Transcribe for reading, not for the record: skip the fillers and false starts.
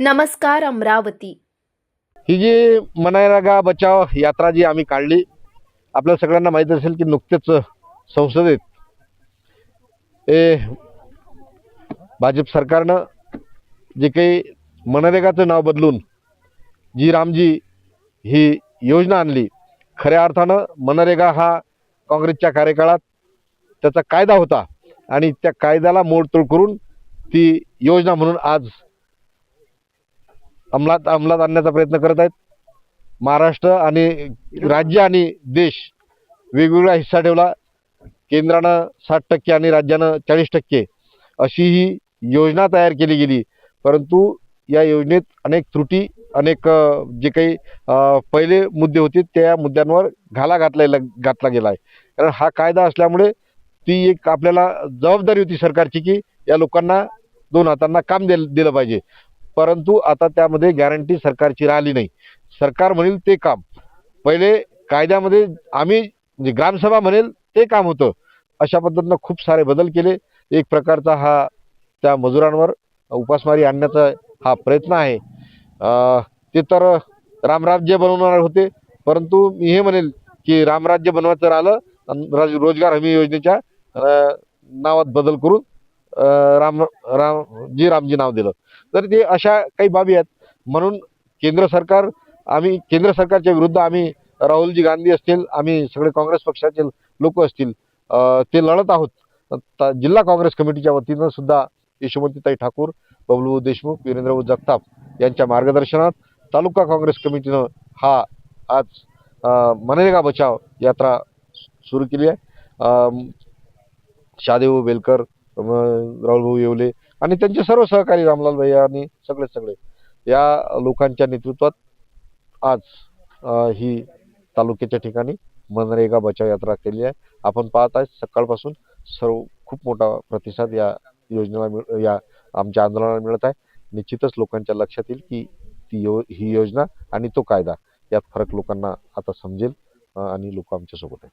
नमस्कार अमरावती। ही जी मनरेगा बचाव यात्रा जी आम्ही काढली, आपल्या सगळ्यांना माहीत असेल की नुकतेच संसदेत भाजप सरकारनं जे काही मनरेगाचं नाव बदलून जी रामजी ही योजना आणली. खऱ्या अर्थानं मनरेगा हा काँग्रेसच्या कार्यकाळात त्याचा कायदा होता आणि त्या कायद्याला मोडतोड करून ती योजना म्हणून आज अंमलात आणण्याचा प्रयत्न करत आहेत. महाराष्ट्र आणि राज्य आणि देश वेगवेगळा हिस्सा ठेवला. केंद्रानं 60% आणि राज्यानं 40% अशी ही योजना तयार केली गेली. परंतु या योजनेत अनेक त्रुटी, अनेक जे काही पहिले मुद्दे होते त्या मुद्द्यांवर घाला घातला गेला आहे. कारण हा कायदा असल्यामुळे ती एक आपल्याला जबाबदारी होती सरकारची की या लोकांना दोन हातांना काम दिलं पाहिजे. परंतु आता त्यामध्ये गॅरंटी सरकारची राहिली नाही. सरकार म्हणेल ते काम पहिले कायद्यामध्ये आम्ही म्हणजे ग्रामसभा म्हणेल ते काम होतं. अशा पद्धतीनं खूप सारे बदल केले. एक प्रकारचा हा त्या मजुरांवर उपासमारी आणण्याचा हा प्रयत्न आहे. ते तर रामराज्य बनवणार होते, परंतु मी हे म्हणेल की रामराज्य बनवायचं राहिलं रोजगार हमी योजनेच्या नावात बदल करून रामजी नाव दिलं. तर ते अशा काही बाबी आहेत. म्हणून केंद्र सरकारच्या विरुद्ध आम्ही राहुलजी गांधी असतील, आम्ही सगळे काँग्रेस पक्षाचे लोक असतील, ते लढत आहोत. जिल्हा काँग्रेस कमिटीच्या वतीनं सुद्धा यशोमतीताई ठाकूर, बबलू देशमुख, वीरेंद्र जगताप यांच्या मार्गदर्शनात तालुका काँग्रेस कमिटीनं हा आज मनरेगा बचाव यात्रा सुरू केली आहे. शहादेव बेलकर, राहुलभाऊ येवले आणि त्यांचे सर्व सहकारी रामलाल भैया आणि सगळे या लोकांच्या नेतृत्वात आज ही तालुक्याच्या ठिकाणी मनरेगा बचाव यात्रा केली आहे. आपण पाहत आहे सकाळपासून खूप मोठा प्रतिसाद या योजनेला या आमच्या आंदोलनाला मिळत आहे. निश्चितच लोकांच्या लक्षात येईल की ही योजना आणि तो कायदा यात फरक लोकांना आता समजेल आणि लोक आमच्या सोबत आहेत.